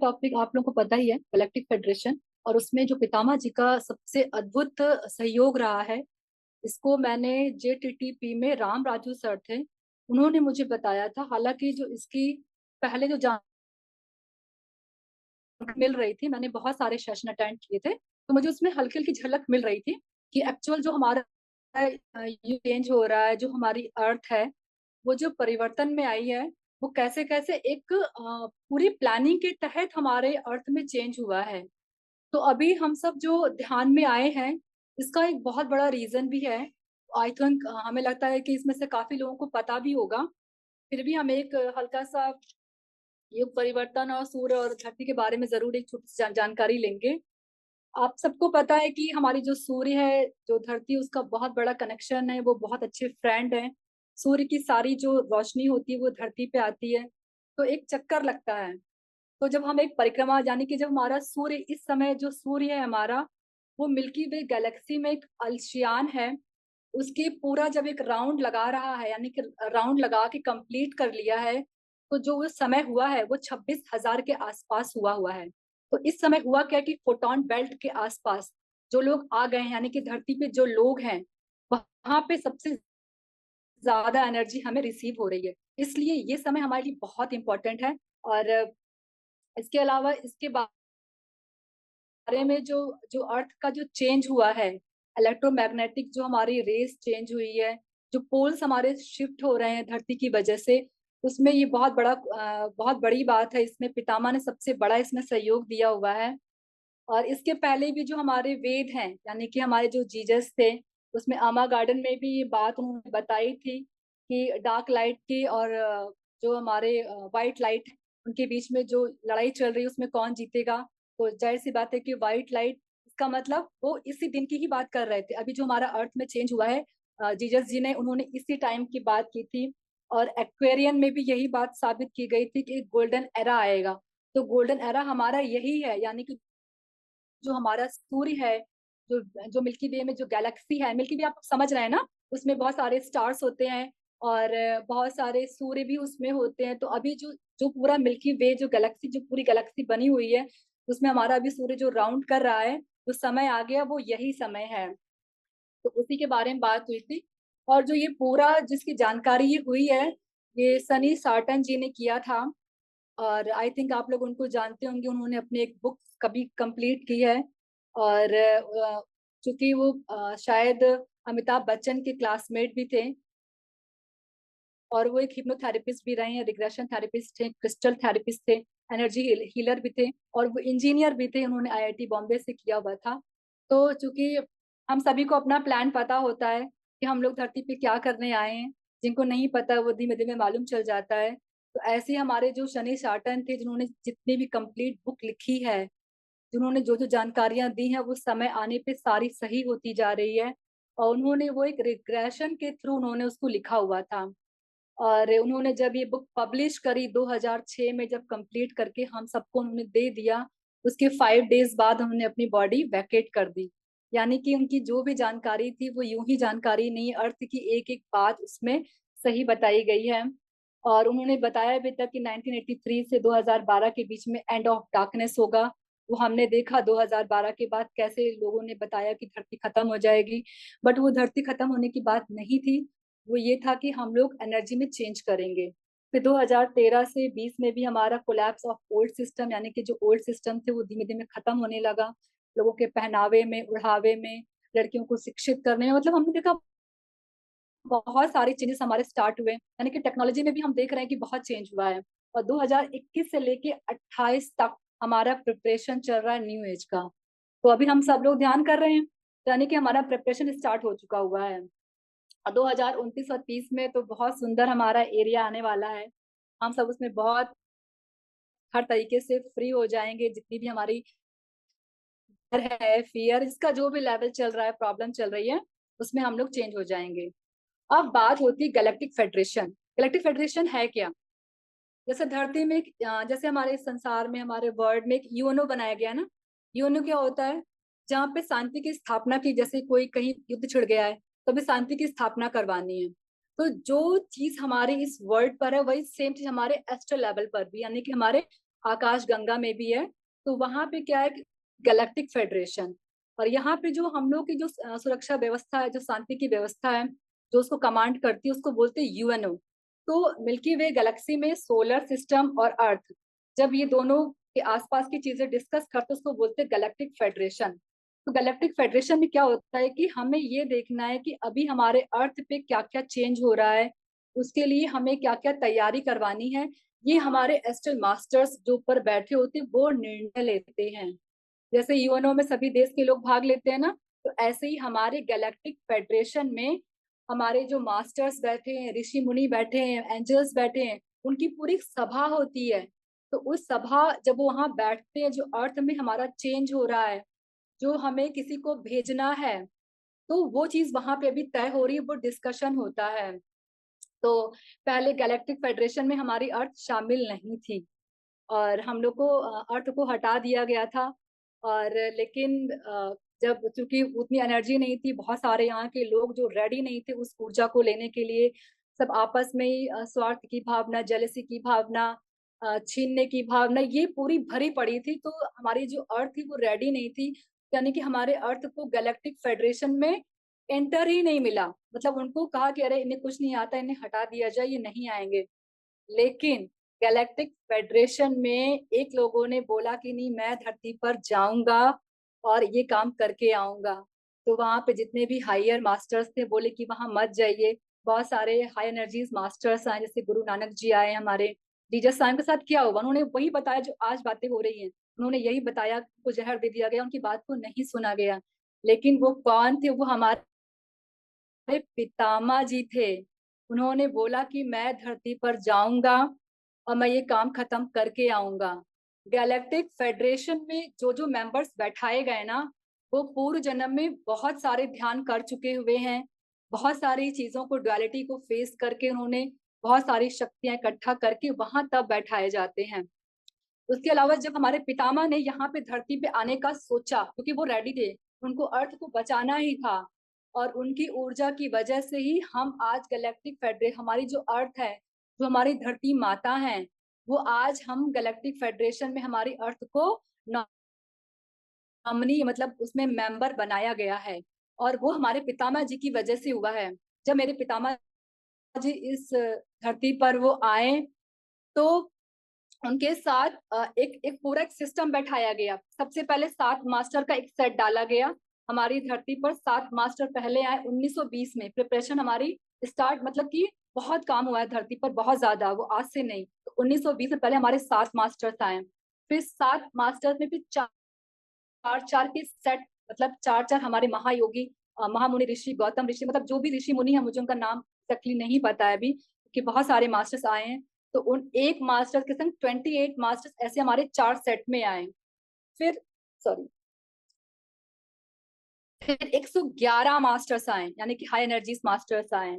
Topic आप लोगों को पता ही है, गैलेक्टिक फेडरेशन। और उसमें जो पितामह जी का सबसे अद्भुत सहयोग रहा है, इसको मैंने जेटीटीपी में राम राजू सर थे, उन्होंने मुझे बताया था। हालांकि जो इसकी पहले जो जान मिल रही थी, मैंने बहुत सारे सेशन अटेंड किए थे, तो मुझे उसमें हल्की हल्की झलक मिल रही थी कि एक्चुअल जो हमारा ये चेंज हो रहा है, जो हमारी अर्थ है, वो जो परिवर्तन में आई है, वो कैसे कैसे एक पूरी प्लानिंग के तहत हमारे अर्थ में चेंज हुआ है। तो अभी हम सब जो ध्यान में आए हैं, इसका एक बहुत बड़ा रीजन भी है। आई थिंक हमें लगता है कि इसमें से काफी लोगों को पता भी होगा, फिर भी हम एक हल्का सा युग परिवर्तन और सूर्य और धरती के बारे में जरूर एक छोटी सी जानकारी लेंगे। आप सबको पता है कि हमारी जो सूर्य है, जो धरती, उसका बहुत बड़ा कनेक्शन है, वो बहुत अच्छे फ्रेंड हैं। सूर्य की सारी जो रोशनी होती है वो धरती पे आती है, तो एक चक्कर लगता है। तो जब हम एक परिक्रमा, यानी कि जब हमारा सूर्य, इस समय जो सूर्य है हमारा, वो मिल्की वे गैलेक्सी में एक अलशियान है, उसके पूरा जब एक राउंड लगा रहा है, यानी कि राउंड लगा के कंप्लीट कर लिया है, तो जो वो समय हुआ है वो 26,000 के आसपास हुआ है। तो इस समय हुआ क्या कि फोटोन बेल्ट के आसपास जो लोग आ गए हैं, यानी कि धरती पे जो लोग हैं, वहां पे सबसे ज्यादा एनर्जी हमें रिसीव हो रही है। इसलिए ये समय हमारे लिए बहुत इंपॉर्टेंट है। और इसके अलावा इसके बारे में जो जो अर्थ का जो चेंज हुआ है, इलेक्ट्रोमैग्नेटिक जो हमारी रेस चेंज हुई है, जो पोल्स हमारे शिफ्ट हो रहे हैं धरती की वजह से, उसमें ये बहुत बड़ी बात है। इसमें पितामह ने सबसे बड़ा इसमें सहयोग दिया हुआ है। और इसके पहले भी जो हमारे वेद हैं, यानी कि हमारे जो जीसस थे, उसमें आमा गार्डन में भी ये बात उन्होंने बताई थी कि डार्क लाइट की और जो हमारे वाइट लाइट, उनके बीच में जो लड़ाई चल रही है, उसमें कौन जीतेगा। तो जाहिर सी बात है कि वाइट लाइट, इसका मतलब वो इसी दिन की ही बात कर रहे थे। अभी जो हमारा अर्थ में चेंज हुआ है, जीसस जी ने, उन्होंने इसी टाइम की बात की थी। और एक्वेरियन में भी यही बात साबित की गई थी कि एक गोल्डन एरा आएगा। तो गोल्डन एरा हमारा यही है, यानी कि जो हमारा सूर्य है, जो जो मिल्की वे में जो गैलेक्सी है, मिल्की वे आप समझ रहे हैं ना, उसमें बहुत सारे स्टार्स होते हैं और बहुत सारे सूर्य भी उसमें होते हैं। तो अभी जो जो पूरा मिल्की वे, जो गैलेक्सी, जो पूरी गैलेक्सी बनी हुई है, उसमें हमारा अभी सूर्य जो राउंड कर रहा है, जो समय आ गया वो यही समय है। तो उसी के बारे में बात हुई थी। और जो ये पूरा जिसकी जानकारी ये हुई है, ये सनी सार्टन जी ने किया था। और आई थिंक आप लोग उनको जानते होंगे, उन्होंने अपनी एक बुक कभी कंप्लीट की है। और चूंकि वो शायद अमिताभ बच्चन के क्लासमेट भी थे, और वो एक हिप्नोथेरेपिस्ट भी रहे हैं, रिग्रेशन थेरेपिस्ट थे, क्रिस्टल थेरेपिस्ट थे, एनर्जी हीलर भी थे, और वो इंजीनियर भी थे। उन्होंने आईआईटी बॉम्बे से किया हुआ था। तो चूंकि हम सभी को अपना प्लान पता होता है कि हम लोग धरती पे क्या करने आए हैं, जिनको नहीं पता वो धीमे धीमे मालूम चल जाता है। तो ऐसे ही हमारे जो शनि शार्टन थे, जिन्होंने जितनी भी कंप्लीट बुक लिखी है, जिन्होंने जो जो जानकारियां दी हैं, वो समय आने पे सारी सही होती जा रही है। और उन्होंने वो एक रिग्रेशन के थ्रू उन्होंने उसको लिखा हुआ था। और उन्होंने जब ये बुक पब्लिश करी 2006 में, जब कंप्लीट करके हम सबको उन्होंने दे दिया, उसके 5 डेज बाद उन्होंने अपनी बॉडी वैकेट कर दी। यानी कि उनकी जो भी जानकारी थी वो यूं ही जानकारी नहीं, अर्थ की एक एक बात उसमें सही बताई गई है। और उन्होंने बताया भी था कि 1983 से 2012 के बीच में एंड ऑफ डार्कनेस होगा। वो हमने देखा 2012 के बाद कैसे लोगों ने बताया कि धरती खत्म हो जाएगी, बट वो धरती खत्म होने की बात नहीं थी। वो ये था कि हम लोग एनर्जी में चेंज करेंगे। फिर 2013 से 20 में भी हमारा कोलैप्स ऑफ ओल्ड सिस्टम, यानी कि जो ओल्ड सिस्टम थे वो धीमे धीमे खत्म होने लगा। लोगों के पहनावे में, उढ़ावे में, लड़कियों को शिक्षित करने में, मतलब हमने देखा बहुत सारे चेंजेस हमारे स्टार्ट हुए। यानी कि टेक्नोलॉजी में भी हम देख रहे हैं कि बहुत चेंज हुआ है। और 2021 से लेके 28 तक हमारा प्रिपरेशन चल रहा है न्यू एज का। तो अभी हम सब लोग ध्यान कर रहे हैं, तो यानी कि हमारा प्रिपरेशन स्टार्ट हो चुका हुआ है। और 2029 और 30 में तो बहुत सुंदर हमारा एरिया आने वाला है। हम सब उसमें बहुत हर तरीके से फ्री हो जाएंगे। जितनी भी हमारी डर है, फियर, इसका जो भी लेवल चल रहा है, प्रॉब्लम चल रही है, उसमें हम लोग चेंज हो जाएंगे। अब बात होती है गैलेक्टिक फेडरेशन। गैलेक्टिक फेडरेशन है क्या? जैसे धरती में जैसे हमारे संसार में, हमारे वर्ल्ड में एक यूएनओ बनाया गया ना। यूएनओ क्या होता है? जहाँ पे शांति की स्थापना की, जैसे कोई कहीं युद्ध छिड़ गया है, तो अभी शांति की स्थापना करवानी है। तो जो चीज हमारे इस वर्ल्ड पर है, वही सेम चीज हमारे एस्ट्रल लेवल पर भी, यानी कि हमारे आकाश गंगा में भी है। तो वहां पे क्या है, गैलेक्टिक फेडरेशन। और यहाँ पे जो हम लोग की जो सुरक्षा व्यवस्था है, जो शांति की व्यवस्था है, जो उसको कमांड करती है, उसको बोलते हैं यूएनओ। तो मिल्की वे गैलेक्सी में सोलर सिस्टम और अर्थ, जब ये दोनों के आसपास की चीजें डिस्कस करते हैं, उसको बोलते हैं गैलेक्टिक फेडरेशन। तो गैलेक्टिक फेडरेशन में क्या होता है कि हमें ये देखना है कि अभी हमारे अर्थ पे क्या क्या चेंज हो रहा है, उसके लिए हमें क्या क्या तैयारी करवानी है। ये हमारे एस्ट्रल मास्टर्स जो ऊपर बैठे होते हैं वो निर्णय लेते हैं। जैसे यूएनओ में सभी देश के लोग भाग लेते हैं ना, तो ऐसे ही हमारे गैलेक्टिक फेडरेशन में हमारे जो मास्टर्स बैठे हैं, ऋषि मुनि बैठे हैं, एंजल्स बैठे हैं, उनकी पूरी सभा होती है। तो उस सभा जब वो वहां बैठते हैं, जो अर्थ में हमारा चेंज हो रहा है, जो हमें किसी को भेजना है, तो वो चीज वहां पे अभी तय हो रही है, वो डिस्कशन होता है। तो पहले गैलेक्टिक फेडरेशन में हमारी अर्थ शामिल नहीं थी, और हम लोग को अर्थ को हटा दिया गया था। और लेकिन जब चूंकि उतनी एनर्जी नहीं थी, बहुत सारे यहाँ के लोग जो रेडी नहीं थे उस ऊर्जा को लेने के लिए, सब आपस में ही स्वार्थ की भावना, जेलसी की भावना, छीनने की भावना, ये पूरी भरी पड़ी थी। तो हमारी जो अर्थ थी वो रेडी नहीं थी, यानी कि हमारे अर्थ को गैलेक्टिक फेडरेशन में एंटर ही नहीं मिला। मतलब उनको कहा कि अरे इन्हें कुछ नहीं आता, इन्हें हटा दिया जाए, ये नहीं आएंगे। लेकिन गैलेक्टिक फेडरेशन में एक लोगों ने बोला कि नहीं, मैं धरती पर जाऊंगा और ये काम करके आऊंगा। तो वहां पे जितने भी हायर मास्टर्स थे बोले कि वहां मत जाइए। बहुत सारे हाई एनर्जीज मास्टर्स आए, जैसे गुरु नानक जी आए हमारे। जीजस साहब के साथ क्या हुआ, उन्होंने वही बताया जो आज बातें हो रही हैं। उन्होंने यही बताया कि उनको जहर दे दिया गया, उनकी बात को नहीं सुना गया। लेकिन वो कौन थे, वो हमारे पितामह जी थे। उन्होंने बोला कि मैं धरती पर जाऊंगा और मैं ये काम खत्म करके आऊंगा। गैलेक्टिक फेडरेशन में जो जो मेंबर्स बैठाए गए ना, वो पूर्व जन्म में बहुत सारे ध्यान कर चुके हुए हैं। बहुत सारी चीजों को, डुअलिटी को फेस करके उन्होंने बहुत सारी शक्तियां इकट्ठा करके वहां तब बैठाए जाते हैं। उसके अलावा जब हमारे पितामह ने यहाँ पे धरती पे आने का सोचा, क्योंकि वो रेडी थे, उनको अर्थ को बचाना ही था, और उनकी ऊर्जा की वजह से ही हम आज गैलेक्टिक फेडरेशन, हमारी जो अर्थ है, जो हमारी धरती माता है, वो आज हम गैलेक्टिक फेडरेशन में हमारी अर्थ को नॉमिनी, मतलब उसमें मेंबर बनाया गया है। और वो हमारे पितामह जी की वजह से हुआ है। जब मेरे पितामह जी इस धरती पर वो आए, तो उनके साथ एक एक पूरा एक सिस्टम बैठाया गया। सबसे पहले 7 मास्टर का एक सेट डाला गया। हमारी धरती पर 7 मास्टर पहले आए 1920 में। प्रिपरेशन हमारी स्टार्ट, मतलब कि बहुत काम हुआ है धरती पर, बहुत ज्यादा, वो आज से नहीं। तो 1920 में पहले हमारे 7 मास्टर्स आए। फिर 7 मास्टर्स में फिर चार चार के सेट, मतलब चार चार हमारे महायोगी, महामुनि ऋषि, गौतम ऋषि, मतलब जो भी ऋषि मुनि है, मुझे उनका नाम एक्चुअली नहीं पता है अभी, कि बहुत सारे मास्टर्स आए हैं। तो उन एक मास्टर के संग 28 मास्टर्स ऐसे हमारे 4 सेट में आए। फिर सॉरी, फिर 111 मास्टर्स आए, यानी कि हाई एनर्जीज मास्टर्स आए।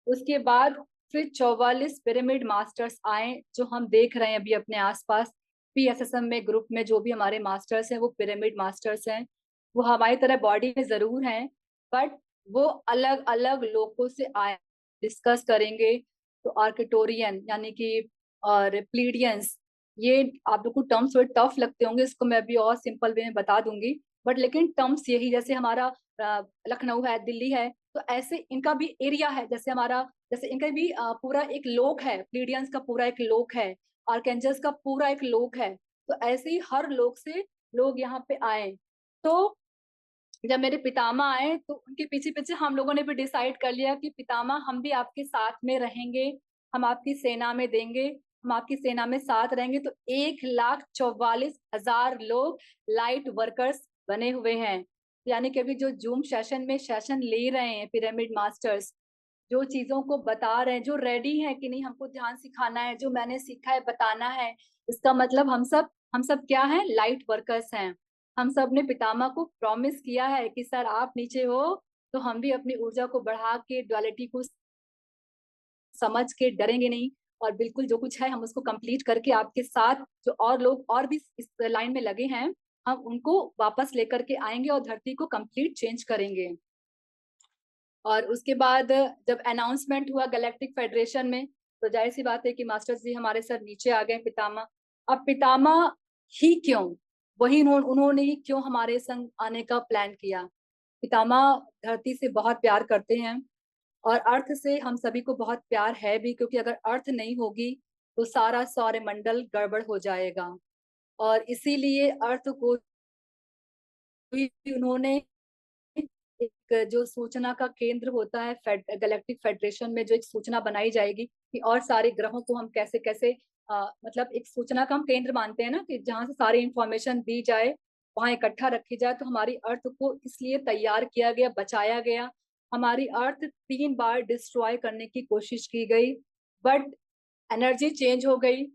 उसके बाद फिर 44 पिरामिड मास्टर्स आए, जो हम देख रहे हैं अभी अपने आसपास। पीएसएसएम में ग्रुप में जो भी हमारे मास्टर्स हैं वो पिरामिड मास्टर्स हैं। वो हमारी तरह बॉडी में जरूर हैं, बट वो अलग अलग लोगों से आए। डिस्कस करेंगे। तो आर्किटोरियन यानी कि, और प्लीडियंस, ये आप लोग को टर्म्स थोड़े टफ लगते होंगे, इसको मैं अभी और सिंपल वे में बता दूंगी। बट लेकिन टर्म्स यही, जैसे हमारा लखनऊ है, दिल्ली है, तो ऐसे इनका भी एरिया है। जैसे हमारा, जैसे इनका भी पूरा एक लोक है, प्लीडियंस का पूरा एक लोक है, आर्केंजल्स का पूरा एक लोक है। तो ऐसे ही हर लोक से लोग यहाँ पे आए। तो जब मेरे पितामह आए, तो उनके पीछे पीछे हम लोगों ने भी डिसाइड कर लिया कि पितामह, हम भी आपके साथ में रहेंगे, हम आपकी सेना में देंगे, हम आपकी सेना में साथ रहेंगे। तो 1,44,000 लोग लाइट वर्कर्स बने हुए हैं। यानी कि अभी जो जूम सेशन में सेशन ले रहे हैं पिरामिड मास्टर्स, जो चीजों को बता रहे हैं, जो रेडी है कि नहीं हमको ध्यान सिखाना है, जो मैंने सीखा है बताना है, इसका मतलब हम सब क्या है, लाइट वर्कर्स हैं। हम सब ने पितामह को प्रॉमिस किया है कि सर आप नीचे हो, तो हम भी अपनी ऊर्जा को बढ़ा के, डुअलिटी को समझ के डरेंगे नहीं, और बिल्कुल जो कुछ है हम उसको कंप्लीट करके आपके साथ, जो और लोग और भी इस लाइन में लगे हैं, हम उनको वापस लेकर के आएंगे और धरती को कंप्लीट चेंज करेंगे। और उसके बाद जब अनाउंसमेंट हुआ गैलेक्टिक फेडरेशन में, तो जाहिर सी बात है कि मास्टर जी हमारे सर नीचे आ गए, पितामह। अब पितामह ही क्यों, वही उन्होंने ही क्यों हमारे संग आने का प्लान किया। पितामह धरती से बहुत प्यार करते हैं और अर्थ से हम सभी को बहुत प्यार है भी, क्योंकि अगर अर्थ नहीं होगी तो सारा सौरमंडल गड़बड़ हो जाएगा। और इसीलिए अर्थ को भी उन्होंने एक जो सूचना का केंद्र होता है गैलेक्टिक फेडरेशन में, जो एक सूचना बनाई जाएगी कि और सारे ग्रहों को हम कैसे कैसे मतलब एक सूचना का हम केंद्र मानते हैं ना, कि जहाँ से सारी इंफॉर्मेशन दी जाए, वहां इकट्ठा रखी जाए। तो हमारी अर्थ को इसलिए तैयार किया गया, बचाया गया। हमारी अर्थ 3 बार डिस्ट्रॉय करने की कोशिश की गई, बट एनर्जी चेंज हो गई।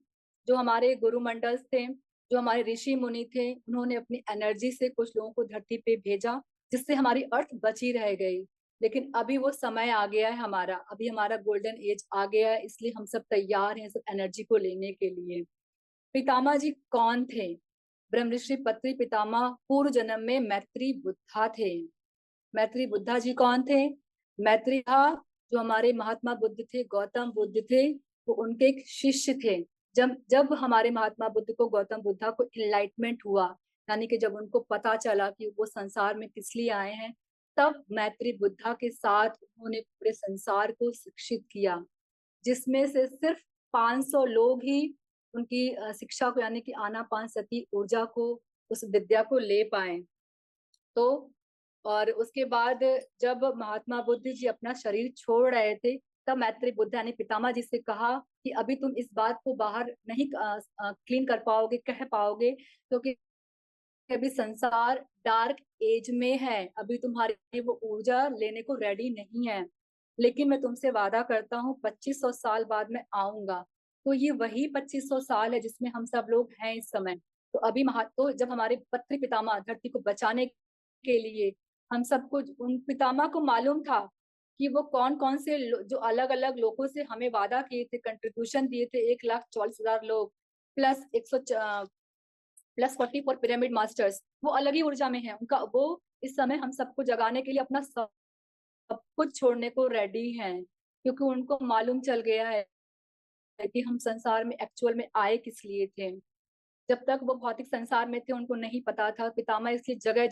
जो हमारे गुरुमंडल थे, जो हमारे ऋषि मुनि थे, उन्होंने अपनी एनर्जी से कुछ लोगों को धरती पे भेजा, जिससे हमारी अर्थ बची रह गई। लेकिन अभी वो समय आ गया है हमारा, अभी हमारा गोल्डन एज आ गया है, इसलिए हम सब तैयार हैं सब एनर्जी को लेने के लिए। पितामह जी कौन थे? ब्रह्मऋषि पत्री पितामह पूर्व जन्म में मैत्री बुद्धा थे। मैत्री बुद्धा जी कौन थे? मैत्री था जो हमारे महात्मा बुद्ध थे, गौतम बुद्ध थे, वो उनके एक शिष्य थे। जब जब हमारे महात्मा बुद्ध को, गौतम बुद्धा को इनलाइटमेंट हुआ, यानी कि जब उनको पता चला कि वो संसार में किस लिए आए हैं, तब मैत्री बुद्धा के साथ उन्होंने पूरे संसार को शिक्षित किया, जिसमें से सिर्फ 500 लोग ही उनकी शिक्षा को, यानी कि आनापान सती ऊर्जा को, उस विद्या को ले पाए। तो और उसके बाद जब महात्मा बुद्ध जी अपना शरीर छोड़ रहे थे, तब मैत्री बुद्ध यानी पितामह जी से कहा कि अभी तुम इस बात को बाहर नहीं क्लीन कर पाओगे, कह पाओगे, क्योंकि अभी संसार डार्क एज में है, अभी तुम्हारी वो ऊर्जा लेने को रेडी नहीं है। लेकिन मैं तुमसे वादा करता हूँ 2500 साल बाद मैं आऊंगा। तो ये वही 2500 साल है जिसमें हम सब लोग हैं इस समय। तो अभी तो जब हमारे पत्री पितामह धरती को बचाने के लिए, हम सबको, उन पितामह को मालूम था कि वो कौन कौन से जो अलग अलग लोगों से हमें वादा किए थे, कंट्रीब्यूशन दिए थे, 1,40,000 लोग plus 100 plus 40 for pyramid masters, वो अलग ही ऊर्जा में है उनका। वो इस समय हम सबको जगाने के लिए अपना सब कुछ छोड़ने को रेडी हैं, क्योंकि उनको मालूम चल गया है कि हम संसार में एक्चुअल में आए किस लिए थे। जब तक वो भौतिक संसार में थे उनको नहीं पता था। पितामह इसलिए जगह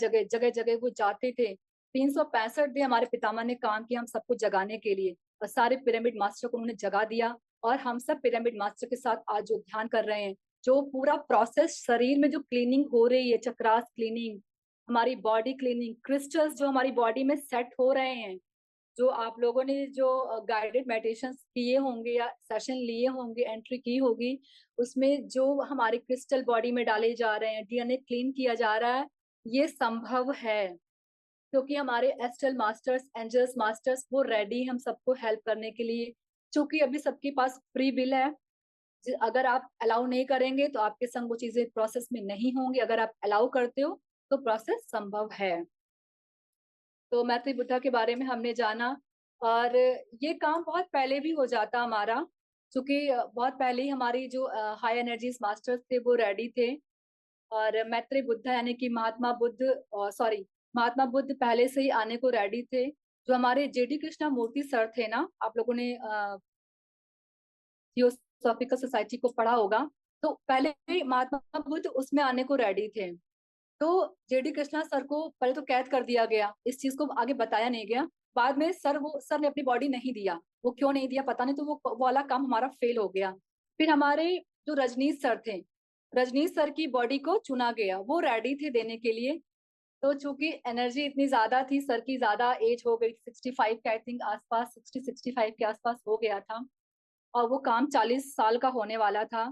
जगह वो जाते थे। 365 दिन हमारे पितामह ने काम किया हम सबको जगाने के लिए, और सारे पिरामिड मास्टर को उन्होंने जगा दिया। और हम सब पिरामिड मास्टर के साथ आज जो ध्यान कर रहे हैं, जो पूरा प्रोसेस शरीर में जो क्लीनिंग हो रही है, चक्रास क्लीनिंग, हमारी बॉडी क्लीनिंग, क्रिस्टल्स जो हमारी बॉडी में सेट हो रहे हैं, जो आप लोगों ने जो गाइडेड मेडिटेशन किए होंगे या सेशन लिए होंगे, एंट्री की होगी, उसमें जो हमारे क्रिस्टल बॉडी में डाले जा रहे हैं, डीएनए क्लीन किया जा रहा है, ये संभव है क्योंकि हमारे एस्ट्रल मास्टर्स, एंजल्स मास्टर्स वो रेडी हम सबको हेल्प करने के लिए। क्योंकि अभी सबके पास फ्री विल है, अगर आप अलाउ नहीं करेंगे तो आपके संग वो चीजें प्रोसेस में नहीं होंगी, अगर आप अलाउ करते हो तो प्रोसेस संभव है। तो मैत्री बुद्धा के बारे में हमने जाना, और ये काम बहुत पहले भी हो जाता हमारा, क्योंकि बहुत पहले ही हमारी जो हाई एनर्जीज मास्टर्स थे वो रेडी थे। और मैत्री बुद्धा यानी कि महात्मा बुद्ध, सॉरी, महात्मा बुद्ध पहले से ही आने को रेडी थे। जो हमारे जेडी कृष्णा मूर्ति सर थे ना, आप लोगों ने थियोसॉफिकल सोसाइटी को पढ़ा होगा, तो पहले ही महात्मा बुद्ध उसमें आने को रेडी थे। तो जेडी कृष्णा सर को पहले तो कैद कर दिया गया, इस चीज को आगे बताया नहीं गया। बाद में सर ने अपनी बॉडी नहीं दिया, वो क्यों नहीं दिया पता नहीं, तो वो वाला काम हमारा फेल हो गया। फिर हमारे जो रजनीश सर थे, रजनीश सर की बॉडी को चुना गया, वो रेडी थे देने के लिए। तो चूंकि एनर्जी इतनी ज्यादा थी, सर की ज्यादा एज हो गई, 65 के आई थिंक आसपास, 60-65 के आसपास हो गया था, और वो काम 40 साल का होने वाला था।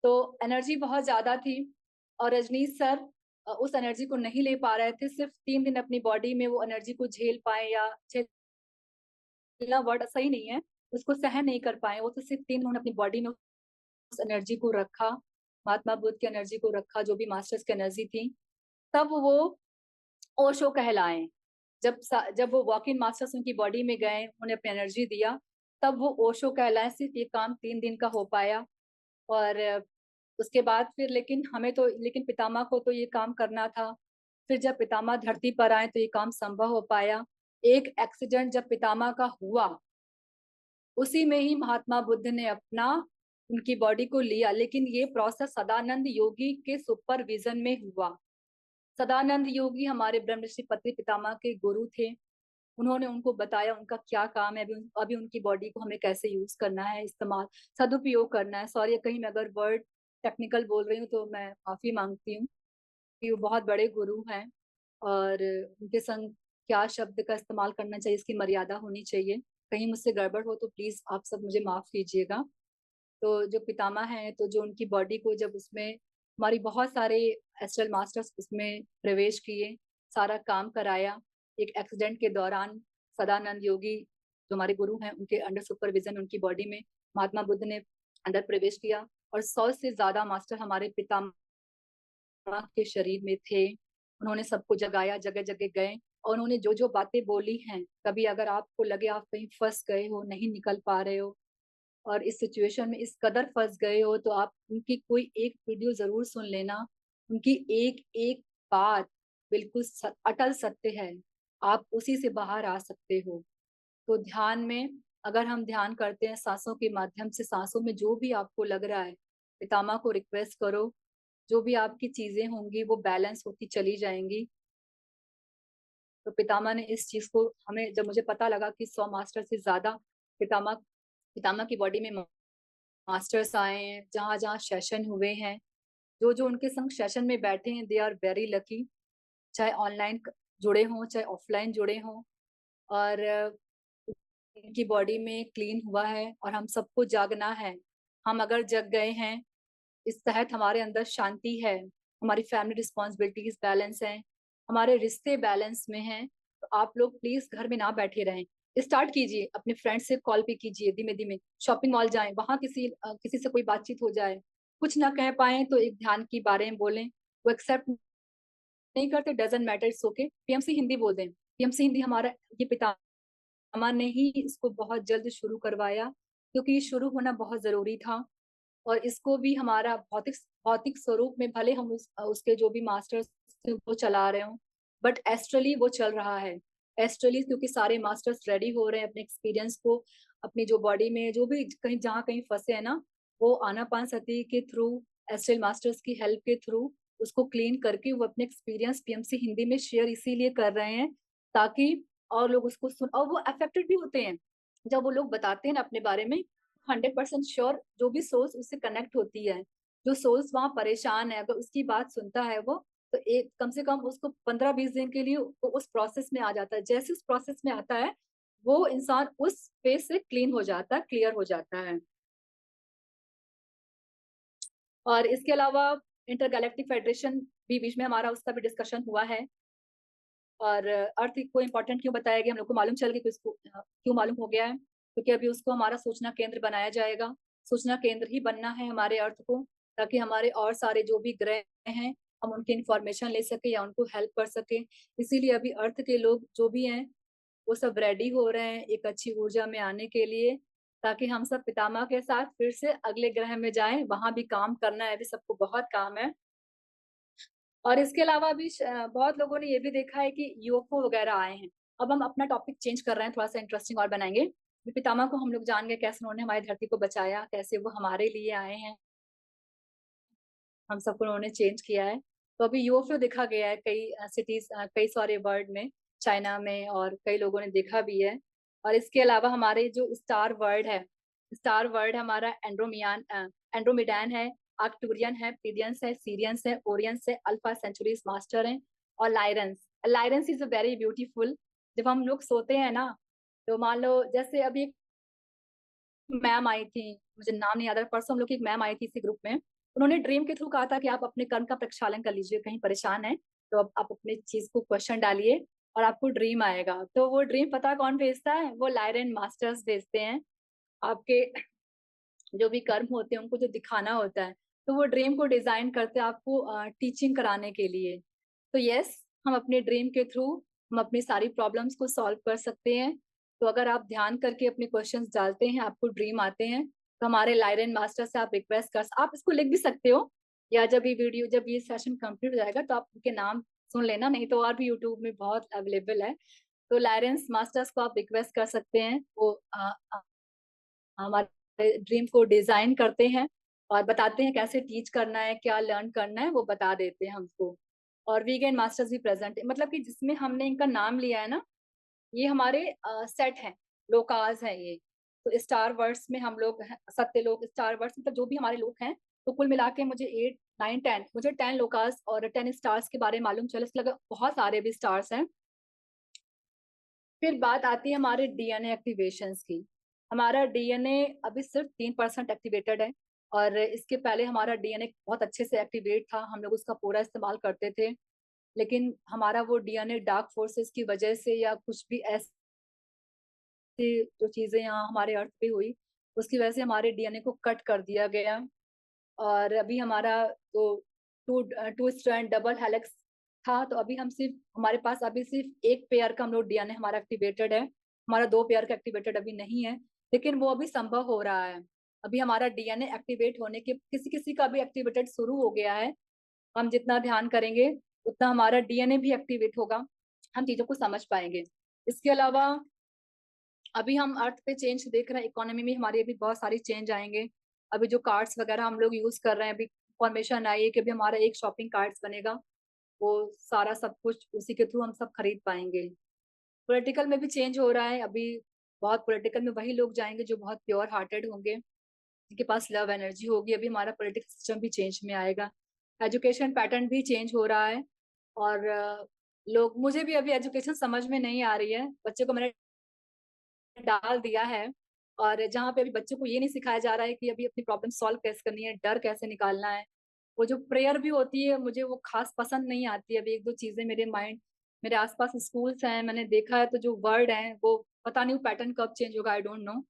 तो एनर्जी बहुत ज्यादा थी, और रजनीश सर उस एनर्जी को नहीं ले पा रहे थे। सिर्फ 3 दिन अपनी बॉडी में वो एनर्जी को झेल पाए, या झेलना वर्ड सही नहीं है, उसको सहन नहीं कर पाए। वो तो सिर्फ 3 उन्होंने अपनी बॉडी में उस एनर्जी को रखा, महात्मा बुद्ध की एनर्जी को रखा, जो भी मास्टर्स की एनर्जी थी। तब वो ओशो कहलाए। जब वो वॉक इन मास्टर्स उनकी बॉडी में गए, उन्हें अपनी एनर्जी दिया, तब वो ओशो कहलाए। सिर्फ ये काम 3 दिन का हो पाया। और उसके बाद फिर लेकिन पितामह को तो ये काम करना था। फिर जब पितामह धरती पर आए तो ये काम संभव हो पाया। एक एक्सीडेंट जब पितामह का हुआ, उसी में ही महात्मा बुद्ध ने अपना उनकी बॉडी को लिया, लेकिन ये प्रोसेस सदानंद योगी के सुपरविजन में हुआ। सदानंद योगी हमारे ब्रह्म ऋषि पत्री पितामह के गुरु थे। उन्होंने उनको बताया उनका क्या काम है, अभी उनकी बॉडी को हमें कैसे यूज करना है, इस्तेमाल सदुपयोग करना है। सॉरी कहीं मैं अगर वर्ड टेक्निकल बोल रही हूँ तो मैं माफी मांगती हूँ, कि वो बहुत बड़े गुरु हैं और उनके संग क्या शब्द का इस्तेमाल करना चाहिए, इसकी मर्यादा होनी चाहिए। कहीं मुझसे गड़बड़ हो तो प्लीज आप सब मुझे माफ कीजिएगा। तो जो पितामह हैं, तो जो उनकी बॉडी को जब उसमें हमारी बहुत सारे एस्ट्रल मास्टर्स उसमें प्रवेश किए, सारा काम कराया। एक एक्सीडेंट के दौरान सदानंद योगी जो हमारे गुरु हैं उनके अंडर सुपरविजन उनकी बॉडी में महात्मा बुद्ध ने अंदर प्रवेश किया, और 100 से ज्यादा मास्टर हमारे पितामह के शरीर में थे। उन्होंने सबको जगाया, जगह जगह गए, और उन्होंने जो जो बातें बोली हैं, कभी अगर आपको लगे आप कहीं फंस गए हो, नहीं निकल पा रहे हो और इस सिचुएशन में इस कदर फंस गए हो, तो आप उनकी कोई एक वीडियो जरूर सुन लेना। उनकी एक एक बात बिल्कुल अटल सत्य है, आप उसी से बाहर आ सकते हो। तो ध्यान में अगर हम ध्यान करते हैं सांसों के माध्यम से, सांसों में जो भी आपको लग रहा है, पितामह को रिक्वेस्ट करो, जो भी आपकी चीजें होंगी वो बैलेंस होती चली जाएंगी। तो पितामह ने इस चीज को हमें, जब मुझे पता लगा कि 100 मास्टर से ज्यादा पितामह पितामह की बॉडी में मास्टर्स आए हैं, जहाँ जहाँ सेशन हुए हैं, जो जो उनके संग सेशन में बैठे हैं, दे आर वेरी लकी। चाहे ऑनलाइन जुड़े हों चाहे ऑफलाइन जुड़े हों, और इनकी बॉडी में क्लीन हुआ है, और हम सबको जागना है। हम अगर जग गए हैं, इस तहत हमारे अंदर शांति है, हमारी फैमिली रिस्पॉन्सिबिलिटीज बैलेंस हैं, हमारे रिश्ते बैलेंस में हैं, तो आप लोग प्लीज घर में ना बैठे रहें। स्टार्ट कीजिए, अपने फ्रेंड से कॉल पे कीजिए, धीमे धीमे शॉपिंग मॉल जाएं, वहां किसी से कोई बातचीत हो जाए। कुछ ना कह पाए तो एक ध्यान के बारे में बोलें, वो एक्सेप्ट नहीं करते, doesn't matter, it's okay, PMC Hindi बोल दें। पीएमसी हिंदी हमारा ये पितामह ने ही इसको बहुत जल्द शुरू करवाया, क्योंकि ये शुरू होना बहुत जरूरी था। और इसको भी हमारा भौतिक भौतिक स्वरूप में भले हम उसके जो भी मास्टर्स वो चला रहे हो, बट एस्ट्रली वो चल रहा है। एस्ट्रली क्योंकि सारे मास्टर्स रेडी हो रहे हैं अपने एक्सपीरियंस को, अपनी जो बॉडी में जो भी कहीं जहाँ कहीं फंसे है ना, वो आनापान सती के थ्रू, एस्ट्रल मास्टर्स की हेल्प के थ्रू उसको क्लीन करके वो अपने एक्सपीरियंस पीएमसी हिंदी में शेयर इसीलिए कर रहे हैं, ताकि और लोग उसको सुन, और वो अफेक्टेड भी होते हैं जब वो लोग बताते हैं ना अपने बारे में। 100% श्योर जो भी सोल्स उससे कनेक्ट होती है, जो सोल्स वहां परेशान है, अगर उसकी बात सुनता है वो, तो एक कम से कम उसको 15-20 दिन के लिए वो उस प्रोसेस में आ जाता है। जैसे उस प्रोसेस में आता है, वो इंसान उस फेज से क्लीन हो जाता है, क्लियर हो जाता है। और इसके अलावा इंटरगैलेक्टिक फेडरेशन भी बीच में हमारा, उसका भी डिस्कशन हुआ है। और अर्थ को इम्पोर्टेंट क्यों बताया गया, हम लोग को मालूम चल गया कि उसको क्यों मालूम हो गया है, क्योंकि अभी उसको हमारा सूचना केंद्र बनाया जाएगा। सूचना केंद्र ही बनना है हमारे अर्थ को, ताकि हमारे और सारे जो भी ग्रह हैं, हम उनकी इंफॉर्मेशन ले सके या उनको हेल्प कर सके। इसीलिए अभी अर्थ के लोग जो भी हैं, वो सब रेडी हो रहे हैं एक अच्छी ऊर्जा में आने के लिए, ताकि हम सब पितामह के साथ फिर से अगले ग्रह में जाएं। वहां भी काम करना है, अभी सबको बहुत काम है। और इसके अलावा भी बहुत लोगों ने ये भी देखा है कि यूएफओ वगैरह आए हैं। अब हम अपना टॉपिक चेंज कर रहे हैं, थोड़ा सा इंटरेस्टिंग और बनाएंगे। पितामह को हम लोग जान गए कैसे उन्होंने हमारी धरती को बचाया, कैसे वो हमारे लिए आए हैं, हम सबको उन्होंने चेंज किया है। तो अभी यूएफओ देखा गया है कई सिटीज, कई सारे वर्ल्ड में, चाइना में, और कई लोगों ने देखा भी है। और इसके अलावा हमारे जो स्टार वर्ल्ड है, स्टार वर्ल्ड हमारा एंड्रोमिडान है, आर्क्टूरियन है, पीडियंस है, सीरियंस है, ओरियंस है, अल्फा सेंचुरीज मास्टर है, और लाइरेंस। लाइरेंस इज अ वेरी ब्यूटीफुल। जब हम लोग सोते हैं ना, तो मान लो जैसे अभी एक मैम आई थी, मुझे नाम नहीं याद आ रहा, परसों हम लोग की एक मैम आई थी इसी ग्रुप में। उन्होंने ड्रीम के थ्रू कहा था कि आप अपने कर्म का प्रक्षालन कर लीजिए, कहीं परेशान है तो अब आप अपने चीज को क्वेश्चन डालिए और आपको ड्रीम आएगा। तो वो ड्रीम पता कौन भेजता है, वो लायरन मास्टर्स भेजते हैं। आपके जो भी कर्म होते हैं उनको जो दिखाना होता है, तो वो ड्रीम को डिजाइन करते हैं आपको टीचिंग कराने के लिए। तो यस, हम अपने ड्रीम के थ्रू हम अपनी सारी प्रॉब्लम्स को सॉल्व कर सकते हैं। तो अगर आप ध्यान करके अपने क्वेश्चंस डालते हैं, आपको ड्रीम आते हैं, तो हमारे लाइरन मास्टर से आप रिक्वेस्ट कर, आप इसको लिख भी सकते हो, या जब ये सेशन कंप्लीट हो जाएगा तो आप उनके नाम सुन लेना, नहीं तो और भी यूट्यूब में बहुत अवेलेबल है। तो लाइरेंस मास्टर्स को आप रिक्वेस्ट कर सकते हैं, वो हमारे ड्रीम को डिजाइन करते हैं और बताते हैं कैसे टीच करना है, क्या लर्न करना है, वो बता देते हैं हमको। और वीगेन मास्टर्स भी प्रेजेंट है, मतलब कि जिसमें हमने इनका नाम लिया है ना, ये हमारे सेट हैं, लोकाज है ये। तो स्टार वर्ड्स में हम लोग सत्य लोग, स्टार वर्ड्स मतलब जो भी हमारे लोग हैं, तो कुल मिला के मुझे 8 9 10, मुझे 10 लोकाज और 10 स्टार्स के बारे में मालूम चला, इसके लगा बहुत सारे भी स्टार्स हैं। फिर बात आती है हमारे डीएनए एक्टिवेशंस की। हमारा डीएनए अभी सिर्फ 3% एक्टिवेटेड है, और इसके पहले हमारा डीएनए बहुत अच्छे से एक्टिवेट था, हम लोग उसका पूरा इस्तेमाल करते थे। लेकिन हमारा वो डीएनए डार्क फोर्सेस की वजह से या कुछ भी ऐसे जो चीजें यहाँ हमारे अर्थ पे हुई, उसकी वजह से हमारे डीएनए को कट कर दिया गया। और अभी हमारा तो two two strand double helix था, तो अभी हम सिर्फ, हमारे पास अभी सिर्फ एक पेयर का हम लोग डीएनए हमारा एक्टिवेटेड है, हमारा 2 पेयर का एक्टिवेटेड अभी नहीं है। लेकिन वो अभी संभव हो रहा है। अभी हमारा डीएनए एक्टिवेट होने के, किसी किसी का भी एक्टिवेटेड शुरू हो गया है। हम जितना ध्यान करेंगे उतना हमारा डीएनए भी एक्टिवेट होगा, हम चीजों को समझ पाएंगे। इसके अलावा अभी हम अर्थ पे चेंज देख रहे हैं, इकोनॉमी में हमारी अभी बहुत सारी चेंज आएंगे। अभी जो कार्ड्स वगैरह हम लोग यूज कर रहे हैं, अभी इंफॉर्मेशन आई है कि अभी हमारा एक शॉपिंग कार्ड्स बनेगा, वो सारा सब कुछ उसी के थ्रू हम सब खरीद पाएंगे। पॉलिटिकल में भी चेंज हो रहा है अभी। बहुत पॉलिटिकल में वही लोग जाएंगे जो बहुत प्योर हार्टेड होंगे, जिनके पास लव एनर्जी होगी। अभी हमारा पॉलिटिकल सिस्टम भी चेंज में आएगा। एजुकेशन पैटर्न भी चेंज हो रहा है। और लोग, मुझे भी अभी एजुकेशन समझ में नहीं आ रही है, बच्चे को मैंने डाल दिया है। और जहाँ पे अभी बच्चों को ये नहीं सिखाया जा रहा है कि अभी अपनी प्रॉब्लम सॉल्व कैसे करनी है, डर कैसे निकालना है। वो जो प्रेयर भी होती है, मुझे वो खास पसंद नहीं आती है। अभी एक दो चीजें मेरे माइंड, मेरे आसपास स्कूल्स हैं, मैंने देखा है, तो जो वर्ड है वो पता नहीं वो पैटर्न कब चेंज होगा, आई डोंट नो।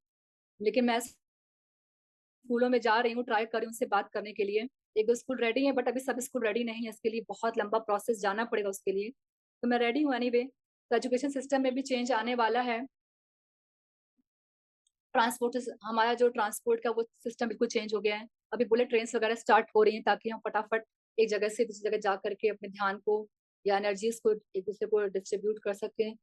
लेकिन मैं स्कूलों में जा रही हूँ, ट्राई कर रही हूँ उनसे बात करने के लिए। एक दो स्कूल रेडी है, बट अभी सब स्कूल रेडी नहीं है, इसके लिए बहुत लंबा प्रोसेस जाना पड़ेगा उसके लिए। तो मैं रेडी हूँ एनीवे। तो एजुकेशन सिस्टम में भी चेंज आने वाला है। ट्रांसपोर्ट, हमारा जो ट्रांसपोर्ट का वो सिस्टम बिल्कुल चेंज हो गया है। अभी बुलेट ट्रेन वगैरह स्टार्ट हो रही हैं, ताकि हम फटाफट एक जगह से दूसरी जगह जा करके अपने ध्यान को या एनर्जीज को एक दूसरे को डिस्ट्रीब्यूट कर सकें।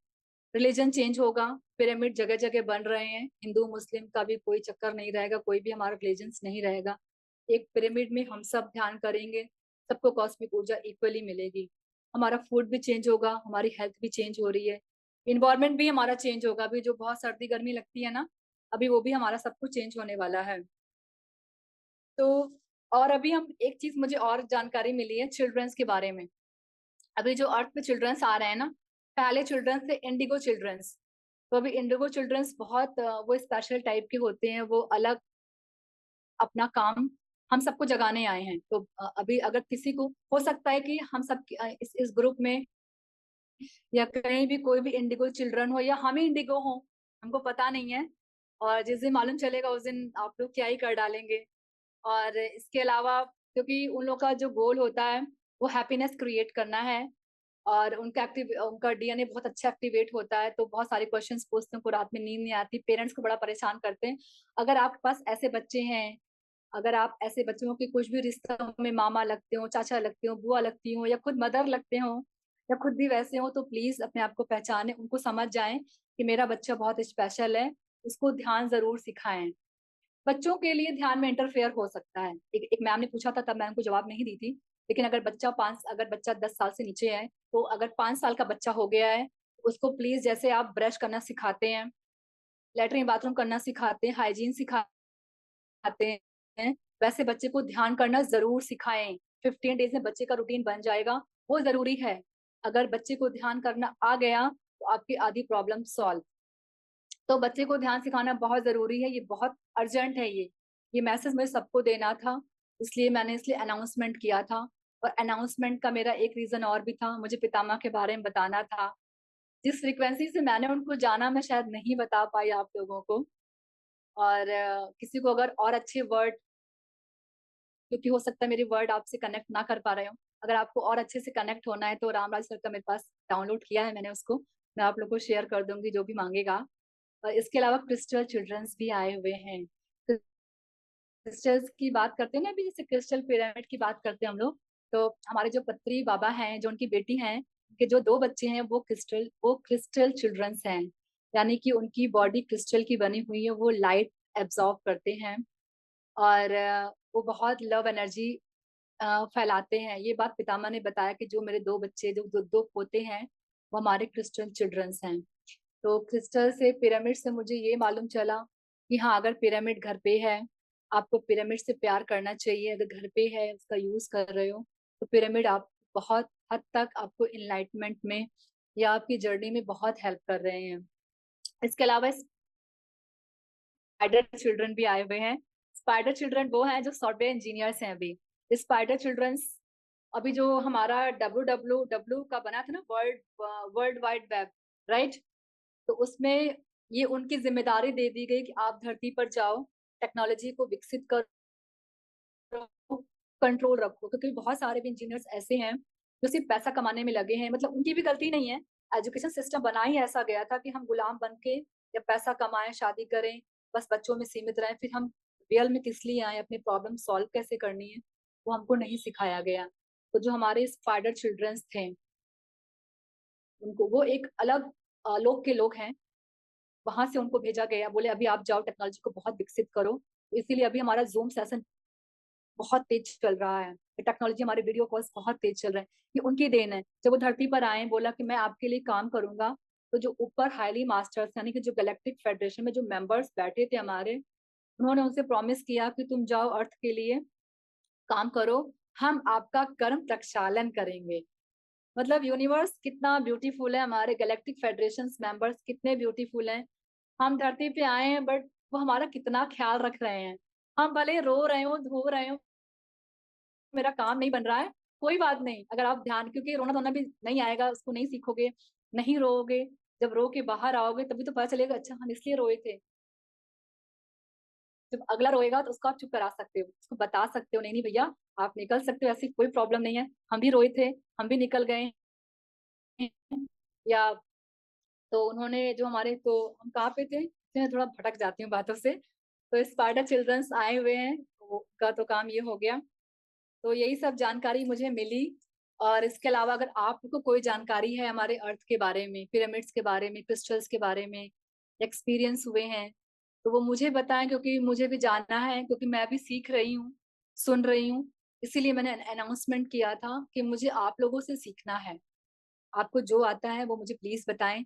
रिलीजन चेंज होगा, पिरामिड जगह जगह बन रहे हैं, हिंदू मुस्लिम का भी कोई चक्कर नहीं रहेगा, कोई भी हमारा रिलीजन्स नहीं रहेगा। एक पिरामिड में हम सब ध्यान करेंगे, सबको कॉस्मिक ऊर्जा इक्वली मिलेगी। हमारा फूड भी चेंज होगा, हमारी हेल्थ भी चेंज हो रही है। इन्वायरमेंट भी हमारा चेंज होगा, अभी जो बहुत सर्दी गर्मी लगती है ना, अभी वो भी हमारा सब कुछ चेंज होने वाला है। तो और अभी हम, एक चीज मुझे और जानकारी मिली है चिल्ड्रंस के बारे में। अभी जो अर्थ पे चिल्ड्रंस आ रहे हैं ना, पहले चिल्ड्रंस थे इंडिगो चिल्ड्रंस। तो अभी इंडिगो चिल्ड्रंस बहुत वो स्पेशल टाइप के होते हैं, वो अलग अपना काम हम सबको जगाने आए हैं। तो अभी अगर किसी को हो सकता है कि हम सब इस ग्रुप में या कहीं भी कोई भी इंडिगो चिल्ड्रन हो, या हम ही इंडिगो हो, हमको पता नहीं है। और जिस दिन मालूम चलेगा उस दिन आप लोग क्या ही कर डालेंगे। और इसके अलावा, क्योंकि उन लोग का जो गोल होता है वो हैप्पीनेस क्रिएट करना है, और उनका डीएनए बहुत अच्छा एक्टिवेट होता है, तो बहुत सारे क्वेश्चंस पूछते हैं, उनको रात में नींद नहीं आती, पेरेंट्स को बड़ा परेशान करते हैं। अगर आपके पास ऐसे बच्चे हैं, अगर आप ऐसे बच्चों के कुछ भी रिश्तों में मामा लगते हो, चाचा लगते हो, बुआ लगती हो, या खुद मदर लगते हो, या खुद भी वैसे हो, तो प्लीज अपने आप को पहचाने, उनको समझ जाएं कि मेरा बच्चा बहुत स्पेशल है, उसको ध्यान जरूर सिखाएं। बच्चों के लिए ध्यान में इंटरफेयर हो सकता है। एक मैम ने पूछा था, तब मैं उनको जवाब नहीं दी थी। लेकिन अगर बच्चा 10 साल से नीचे है, तो अगर 5 साल का बच्चा हो गया है, उसको प्लीज, जैसे आप ब्रश करना सिखाते हैं, लेटरिन बाथरूम करना सिखाते हैं, हाइजीन सिखाते हैं, वैसे बच्चे को ध्यान करना जरूर सिखाएं। 15 डेज में बच्चे का रूटीन बन जाएगा, वो जरूरी है। अगर बच्चे को ध्यान करना आ गया, तो आपकी आधी प्रॉब्लम सॉल्व। तो बच्चे को ध्यान सिखाना बहुत जरूरी है, ये बहुत अर्जेंट है। ये मैसेज मुझे सबको देना था, इसलिए अनाउंसमेंट किया था। और अनाउंसमेंट का मेरा एक रीजन और भी था, मुझे पितामह के बारे में बताना था। जिस फ्रिक्वेंसी से मैंने उनको जाना, मैं शायद नहीं बता पाई आप लोगों को। और किसी को अगर और अच्छे वर्ड, क्योंकि हो सकता है मेरे वर्ड आपसे कनेक्ट ना कर पा रहे हो, अगर आपको और अच्छे से कनेक्ट होना है, तो रामराज सर का मेरे पास डाउनलोड किया है मैंने उसको, मैं आप लोग को शेयर कर दूंगी जो भी मांगेगा। और इसके अलावा क्रिस्टल चिल्ड्रंस भी आए हुए हैं। क्रिस्टल्स की बात करते हैं ना, अभी जैसे क्रिस्टल पिरामिड की बात करते हैं हम लोग, तो हमारे जो पत्री बाबा हैं, जो उनकी बेटी हैं, उनके जो 2 बच्चे हैं, वो क्रिस्टल चिल्ड्रंस हैं। यानी कि उनकी बॉडी क्रिस्टल की बनी हुई है, वो लाइट एब्जॉर्ब करते हैं और वो बहुत लव एनर्जी फैलाते हैं। ये बात पितामह ने बताया कि जो मेरे 2 बच्चे, जो 2 पोते हैं, वो हमारे क्रिस्चियन चिल्ड्रंस हैं। तो क्रिस्टल से, पिरामिड से मुझे ये मालूम चला कि हाँ, अगर पिरामिड घर पे है, आपको पिरामिड से प्यार करना चाहिए। अगर घर पे है, उसका यूज कर रहे हो, तो पिरामिड आप बहुत हद तक आपको इनलाइटमेंट में या आपकी जर्नी में बहुत हेल्प कर रहे हैं। इसके अलावा स्पाइडर चिल्ड्रन भी आए हुए हैं। स्पाइडर चिल्ड्रन वो हैं जो सॉफ्टवेयर इंजीनियर्स हैं अभी। स्पाइडर चिल्ड्रंस अभी जो हमारा WWW का बना था ना, वर्ल्ड वाइड वेब, राइट? तो उसमें ये उनकी जिम्मेदारी दे दी गई कि आप धरती पर जाओ, टेक्नोलॉजी को विकसित करो, कंट्रोल रखो। क्योंकि बहुत सारे भी इंजीनियर्स ऐसे हैं जो सिर्फ पैसा कमाने में लगे हैं। मतलब उनकी भी गलती नहीं है, एजुकेशन सिस्टम बना ही ऐसा गया था कि हम गुलाम बन के या पैसा कमाएं, शादी करें, बस बच्चों में सीमित रहें। फिर हम रियल में किस लिए आए, अपनी प्रॉब्लम सॉल्व कैसे करनी है, वो हमको नहीं सिखाया गया। तो जो हमारे स्पाइडर चिल्ड्रंस थे, उनको वो एक अलग लोक के लोग हैं, वहां से उनको भेजा गया, बोले अभी आप जाओ, टेक्नोलॉजी को बहुत विकसित करो। तो इसीलिए अभी हमारा जूम सेशन बहुत तेज चल रहा है, टेक्नोलॉजी, हमारे वीडियो कॉल्स बहुत तेज चल रहे हैं। ये उनकी देन है। जब वो धरती पर आए, बोला कि मैं आपके लिए काम करूंगा, तो जो ऊपर हाईली मास्टर्स यानी कि जो गैलेक्टिक फेडरेशन में जो मेंबर्स बैठे थे हमारे, उन्होंने उनसे प्रॉमिस किया कि तुम जाओ अर्थ के लिए काम करो, हम आपका कर्म प्रक्षालन करेंगे। मतलब यूनिवर्स कितना ब्यूटीफुल है, हमारे गैलेक्टिक फेडरेशन मेंबर्स कितने ब्यूटीफुल हैं। हम धरती पे आए हैं, बट वो हमारा कितना ख्याल रख रहे हैं। हम भले रो रहे हो, धो रहे हो, मेरा काम नहीं बन रहा है, कोई बात नहीं। अगर आप ध्यान, क्योंकि रोना धोना भी नहीं आएगा, उसको नहीं सीखोगे, नहीं रोओगे, जब रो के बाहर आओगे तभी तो पता चलेगा अच्छा हम इसलिए रोए थे। जब अगला रोएगा तो उसको आप चुप करा सकते हो, उसको बता सकते हो नहीं नहीं भैया, आप निकल सकते हो, ऐसी कोई प्रॉब्लम नहीं है, हम भी रोए थे, हम भी निकल गए हैं। या तो उन्होंने जो हमारे, तो हम कहाँ पे थे, मैं थोड़ा भटक जाती हूँ बातों से। तो स्पाइडर चिल्ड्रंस आए हुए हैं, तो का तो काम ये हो गया। तो यही सब जानकारी मुझे मिली। और इसके अलावा अगर आपको कोई जानकारी है हमारे अर्थ के बारे में, पिरामिड्स के बारे में, क्रिस्टल्स के बारे में, एक्सपीरियंस हुए हैं, तो वो मुझे बताएं, क्योंकि मुझे भी जानना है, क्योंकि मैं भी सीख रही हूँ, सुन रही हूँ। इसीलिए मैंने अनाउंसमेंट किया था कि मुझे आप लोगों से सीखना है। आपको जो आता है वो मुझे प्लीज बताएं।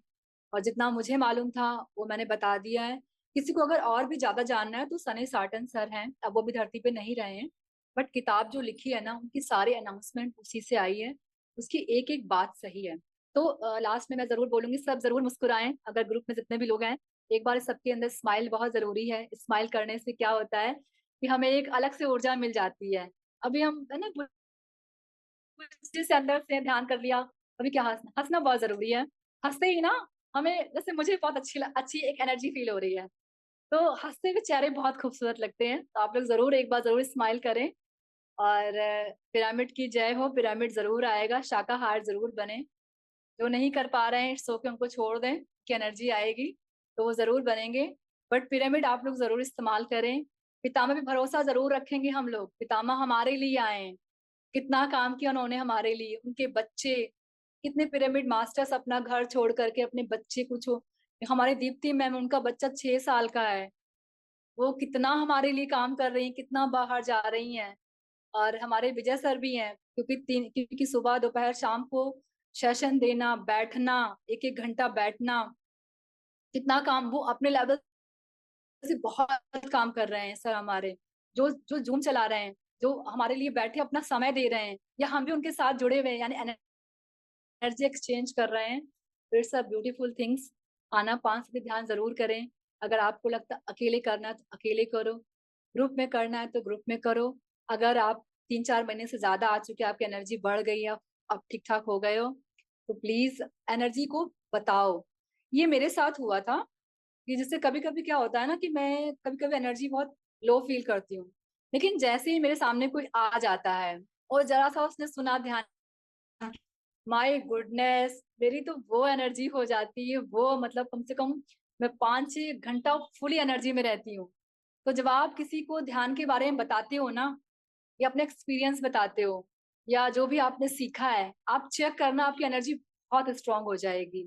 और जितना मुझे मालूम था वो मैंने बता दिया है। किसी को अगर और भी ज्यादा जानना है तो सनी साटन सर हैं, अब वो भी धरती पे नहीं रहे हैं, बट किताब जो लिखी है ना, उनकी सारी अनाउंसमेंट उसी से आई है, उसकी एक एक बात सही है। तो लास्ट में मैं जरूर बोलूंगी, सब जरूर मुस्कुराएं, अगर ग्रुप में जितने भी लोग हैं, एक बार सबके अंदर स्माइल बहुत जरूरी है। स्माइल करने से क्या होता है कि हमें एक अलग से ऊर्जा मिल जाती है। अभी हम है ना, गुस्से से अंदर से ध्यान कर लिया, अभी क्या हंसना, हंसना बहुत जरूरी है। हंसते ही ना, हमें जैसे मुझे बहुत अच्छी एक एनर्जी फील हो रही है। तो हंसते हुए चेहरे बहुत खूबसूरत लगते हैं। तो आप लोग जरूर एक बार जरूर स्माइल करें। और पिरामिड की जय हो, पिरामिड जरूर आएगा, शाकाहार जरूर बने। जो नहीं कर पा रहे हैं सो के उनको छोड़ दें, कि एनर्जी आएगी तो वो जरूर बनेंगे। बट पिरामिड आप लोग जरूर इस्तेमाल करें। पितामह पे भरोसा जरूर रखेंगे हम लोग, पितामह हमारे लिए आए हैं, कितना काम किया उन्होंने हमारे लिए, उनके बच्चे, कितने पिरामिड मास्टर्स अपना घर छोड़ करके अपने बच्चे को छो, हमारी दीप्ति मैम, उनका बच्चा 6 साल का है, वो कितना हमारे लिए काम कर रही हैं, कितना बाहर जा रही हैं। और हमारे विजय सर भी हैं, क्योंकि सुबह दोपहर शाम को सेशन देना, बैठना, एक एक घंटा बैठना, कितना काम वो अपने लेवल से बहुत काम कर रहे हैं सर हमारे, जो जो जूम चला रहे हैं, जो हमारे लिए बैठे अपना समय दे रहे हैं, या हम भी उनके साथ जुड़े हुए हैं, यानी एनर्जी एक्सचेंज कर रहे हैं। तो इट्स अ ब्यूटीफुल थिंग्स। आना पान से भी ध्यान जरूर करें। अगर आपको लगता है अकेले करना है तो अकेले करो, ग्रुप में करना है तो ग्रुप में करो। अगर आप 3-4 महीने से ज्यादा आ चुके, आपकी एनर्जी बढ़ गई है, आप ठीक ठाक हो गए हो, तो प्लीज एनर्जी को बताओ। ये मेरे साथ हुआ था कि जैसे कभी कभी क्या होता है ना, कि मैं कभी कभी एनर्जी बहुत लो फील करती हूँ, लेकिन जैसे ही मेरे सामने कोई आ जाता है और जरा सा उसने सुना, ध्यान, माय गुडनेस, मेरी तो वो एनर्जी हो जाती है, वो मतलब कम से कम मैं 5-6 घंटा फुली एनर्जी में रहती हूँ। तो जब आप किसी को ध्यान के बारे में बताते हो ना, या अपने एक्सपीरियंस बताते हो, या जो भी आपने सीखा है, आप चेक करना, आपकी एनर्जी बहुत स्ट्रांग हो जाएगी।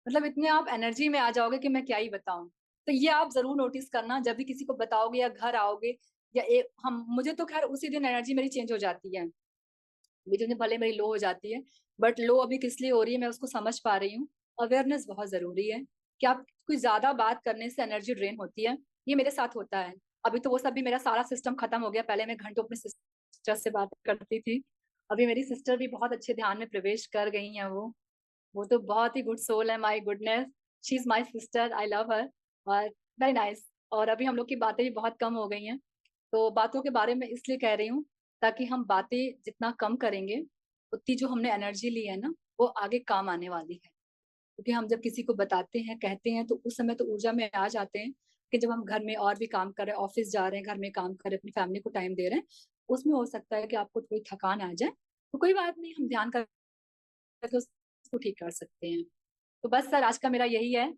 मतलब इतने आप एनर्जी में आ जाओगे कि मैं क्या ही बताऊं। तो ये आप जरूर नोटिस करना, जब भी किसी को बताओगे या घर आओगे, या एक हम मुझे तो खैर उसी दिन एनर्जी मेरी चेंज हो जाती है, मुझे भले मेरी लो हो जाती है, बट लो अभी किस लिए हो रही है मैं उसको समझ पा रही हूँ। अवेयरनेस बहुत जरूरी है कि आप कोई ज्यादा बात करने से एनर्जी ड्रेन होती है। ये मेरे साथ होता है। अभी तो वो सब भी मेरा सारा सिस्टम खत्म हो गया, पहले मैं घंटों अपने सिस्टर से बात करती थी, अभी मेरी सिस्टर भी बहुत अच्छे ध्यान में प्रवेश कर गई हैं। वो तो बहुत ही गुड सोल है, my goodness, she is my sister, I love हर। और वेरी नाइस। और अभी हम लोग की बातें भी बहुत कम हो गई हैं। तो बातों के बारे में इसलिए कह रही हूँ ताकि हम बातें जितना कम करेंगे, उतनी जो हमने एनर्जी ली है ना, वो आगे काम आने वाली है। क्योंकि हम जब किसी को बताते हैं, कहते हैं, तो उस समय तो ऊर्जा में आ जाते हैं कि जब हम घर में और भी काम कर रहे हैं, ऑफिस जा रहे हैं, घर में काम कर रहे हैं, अपनी फैमिली को टाइम दे रहे हैं, उसमें हो सकता है कि आपको थोड़ी थकान आ जाए। तो कोई बात नहीं, हम ध्यान करके उसको ठीक कर सकते हैं। तो बस सर, आज का मेरा यही है।